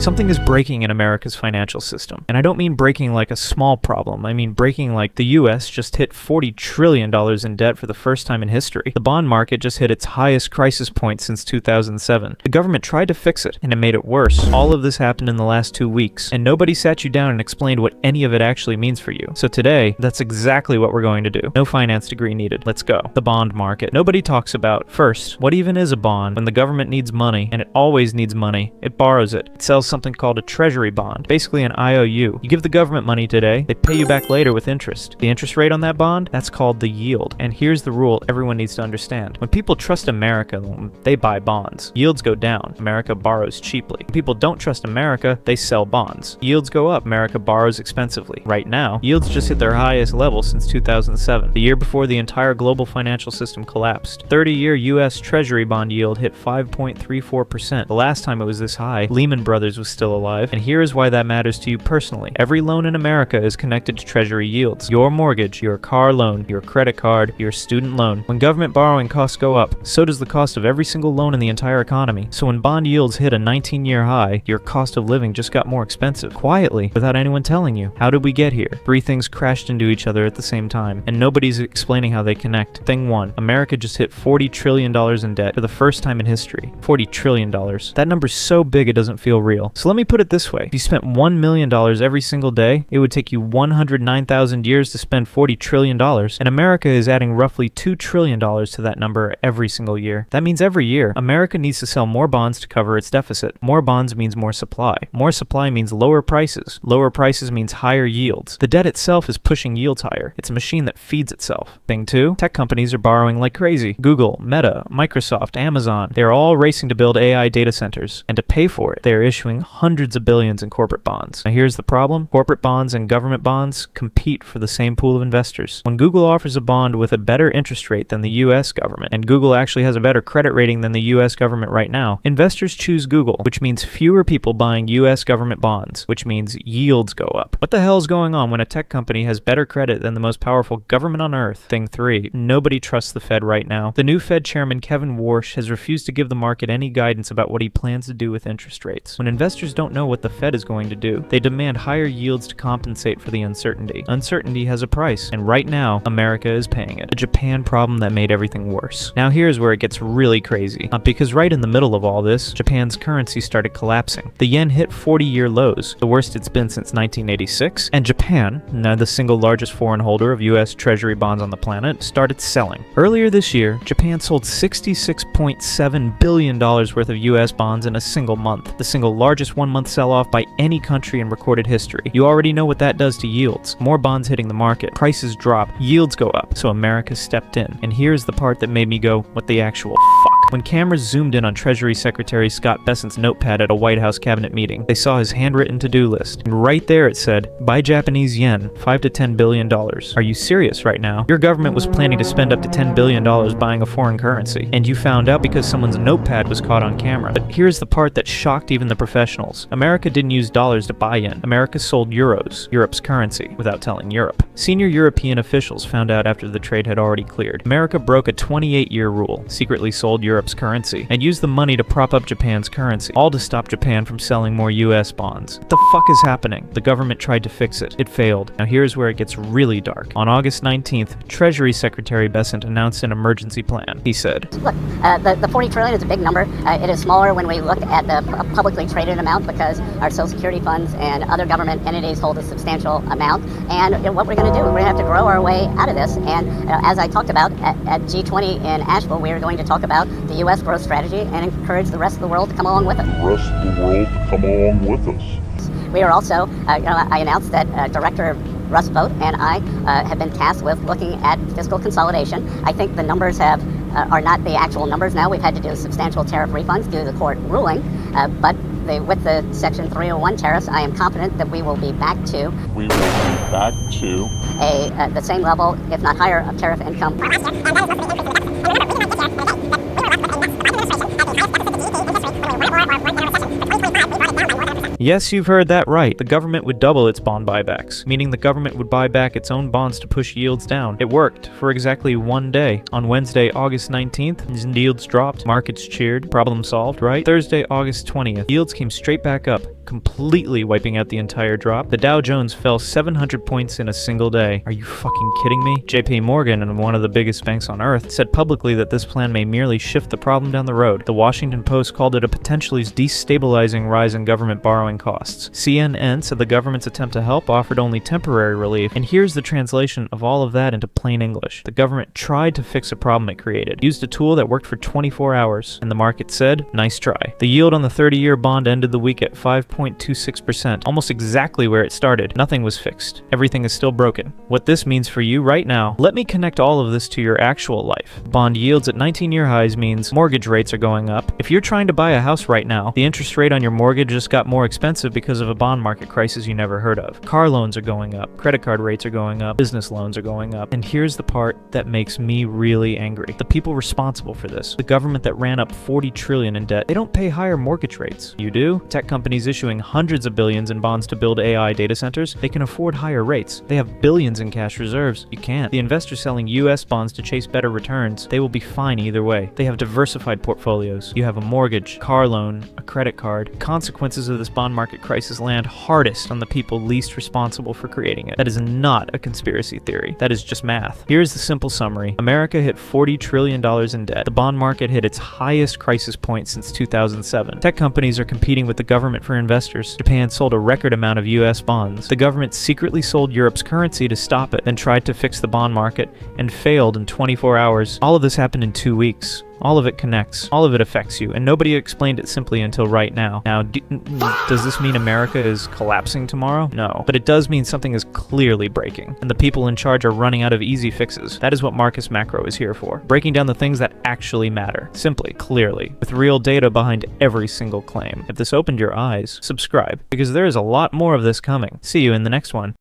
Something is breaking in America's financial system. And I don't mean breaking like a small problem. I mean breaking like the US just hit $40 trillion in debt for the first time in history. The bond market just hit its highest crisis point since 2007. The government tried to fix it, and it made it worse. All of this happened in the last 2 weeks, and nobody sat you down and explained what any of it actually means for you. So today, that's exactly what we're going to do. No finance degree needed. Let's go. The bond market. Nobody talks about, first, what even is a bond? When the government needs money, and it always needs money, it borrows it. It sells something called a treasury bond, basically an IOU. You give the government money today, they pay you back later with interest. The interest rate on that bond, that's called the yield. And here's the rule everyone needs to understand. When people trust America, they buy bonds. Yields go down. America borrows cheaply. When people don't trust America, they sell bonds. Yields go up. America borrows expensively. Right now, yields just hit their highest level since 2007, the year before the entire global financial system collapsed. 30-year U.S. Treasury bond yield hit 5.34%. The last time it was this high, Lehman Brothers was still alive, and here is why that matters to you personally. Every loan in America is connected to Treasury yields. Your mortgage, your car loan, your credit card, your student loan. When government borrowing costs go up, so does the cost of every single loan in the entire economy. So when bond yields hit a 19-year high, your cost of living just got more expensive, quietly, without anyone telling you. How did we get here? Three things crashed into each other at the same time, and nobody's explaining how they connect. Thing one, America just hit $40 trillion in debt for the first time in history. $40 trillion. That number's so big it doesn't feel real. So let me put it this way. If you spent $1 million every single day, it would take you 109,000 years to spend $40 trillion, and America is adding roughly $2 trillion to that number every single year. That means every year, America needs to sell more bonds to cover its deficit. More bonds means more supply. More supply means lower prices. Lower prices means higher yields. The debt itself is pushing yields higher. It's a machine that feeds itself. Thing two, tech companies are borrowing like crazy. Google, Meta, Microsoft, Amazon, they're all racing to build AI data centers. And to pay for it, they're issuing hundreds of billions in corporate bonds. Now here's the problem. Corporate bonds and government bonds compete for the same pool of investors. When Google offers a bond with a better interest rate than the US government, and Google actually has a better credit rating than the US government right now, investors choose Google, which means fewer people buying US government bonds, which means yields go up. What the hell is going on when a tech company has better credit than the most powerful government on earth? Thing three, nobody trusts the Fed right now. The new Fed chairman Kevin Warsh has refused to give the market any guidance about what he plans to do with interest rates. When investors don't know what the Fed is going to do, they demand higher yields to compensate for the uncertainty. Uncertainty has a price, and right now, America is paying it. A Japan problem that made everything worse. Now here's where it gets really crazy, because right in the middle of all this, Japan's currency started collapsing. The yen hit 40-year lows, the worst it's been since 1986, and Japan, now the single largest foreign holder of US Treasury bonds on the planet, started selling. Earlier this year, Japan sold $66.7 billion worth of US bonds in a single month, the single largest one-month sell-off by any country in recorded history. You already know what that does to yields. More bonds hitting the market, prices drop, yields go up, so America stepped in. And here's the part that made me go, what the actual fuck? When cameras zoomed in on Treasury Secretary Scott Bessent's notepad at a White House cabinet meeting, they saw his handwritten to-do list. And right there it said, buy Japanese yen, $5 to $10 billion. Are you serious right now? Your government was planning to spend up to $10 billion buying a foreign currency. And you found out because someone's notepad was caught on camera. But here's the part that shocked even the professionals. America didn't use dollars to buy yen. America sold euros, Europe's currency, without telling Europe. Senior European officials found out after the trade had already cleared. America broke a 28-year rule, secretly sold Europe's currency, and used the money to prop up Japan's currency, all to stop Japan from selling more US bonds. What the fuck is happening? The government tried to fix it. It failed. Now here's where it gets really dark. On August 19th, Treasury Secretary Bessent announced an emergency plan. He said, look, the 40 trillion is a big number. It is smaller when we look at the publicly traded amount because our Social Security funds and other government entities hold a substantial amount. And what we're going to do, we're going to have to grow our way out of this. And as I talked about at G20 in Asheville, we are going to talk about the U.S. growth strategy and encourage the rest of the world to come along with us. The rest of the world to come along with us. We are also, I announced that Director Russ Vogt and I have been tasked with looking at fiscal consolidation. I think the numbers are not the actual numbers now. We've had to do substantial tariff refunds due to the court ruling, but with the Section 301 tariffs, I am confident that we will be back to the same level, if not higher, of tariff income. Yes, you've heard that right. The government would double its bond buybacks, meaning the government would buy back its own bonds to push yields down. It worked for exactly one day. On Wednesday, August 19th, yields dropped, markets cheered, problem solved, right? Thursday, August 20th, yields came straight back up, completely wiping out the entire drop. The Dow Jones fell 700 points in a single day. Are you fucking kidding me? JP Morgan, and one of the biggest banks on earth, said publicly that this plan may merely shift the problem down the road. The Washington Post called it a potentially destabilizing rise in government borrowing costs. CNN said the government's attempt to help offered only temporary relief. And here's the translation of all of that into plain English. The government tried to fix a problem it created, used a tool that worked for 24 hours, and the market said, nice try. The yield on the 30-year bond ended the week at 5.26%, almost exactly where it started. Nothing was fixed. Everything is still broken. What this means for you right now, let me connect all of this to your actual life. Bond yields at 19-year highs means mortgage rates are going up. If you're trying to buy a house right now, the interest rate on your mortgage just got more expensive because of a bond market crisis you never heard of. Car loans are going up, credit card rates are going up, business loans are going up. And here's the part that makes me really angry. The people responsible for this, the government that ran up $40 trillion in debt, they don't pay higher mortgage rates. You do? Tech companies issuing hundreds of billions in bonds to build AI data centers, they can afford higher rates. They have billions in cash reserves. You can't. The investors selling US bonds to chase better returns, they will be fine either way. They have diversified portfolios. You have a mortgage, car loan, a credit card. Consequences of this bond market crisis land hardest on the people least responsible for creating it. That is not a conspiracy theory. That is just math. Here's the simple summary. America hit $40 trillion in debt. The bond market hit its highest crisis point since 2007. Tech companies are competing with the government for investors. Japan sold a record amount of US bonds. The government secretly sold Europe's currency to stop it, then tried to fix the bond market and failed in 24 hours. All of this happened in 2 weeks. All of it connects. All of it affects you, and nobody explained it simply until right now. Now, does this mean America is collapsing tomorrow? No. But it does mean something is clearly breaking, and the people in charge are running out of easy fixes. That is what Marcus Macro is here for. Breaking down the things that actually matter. Simply, clearly, with real data behind every single claim. If this opened your eyes, subscribe, because there is a lot more of this coming. See you in the next one.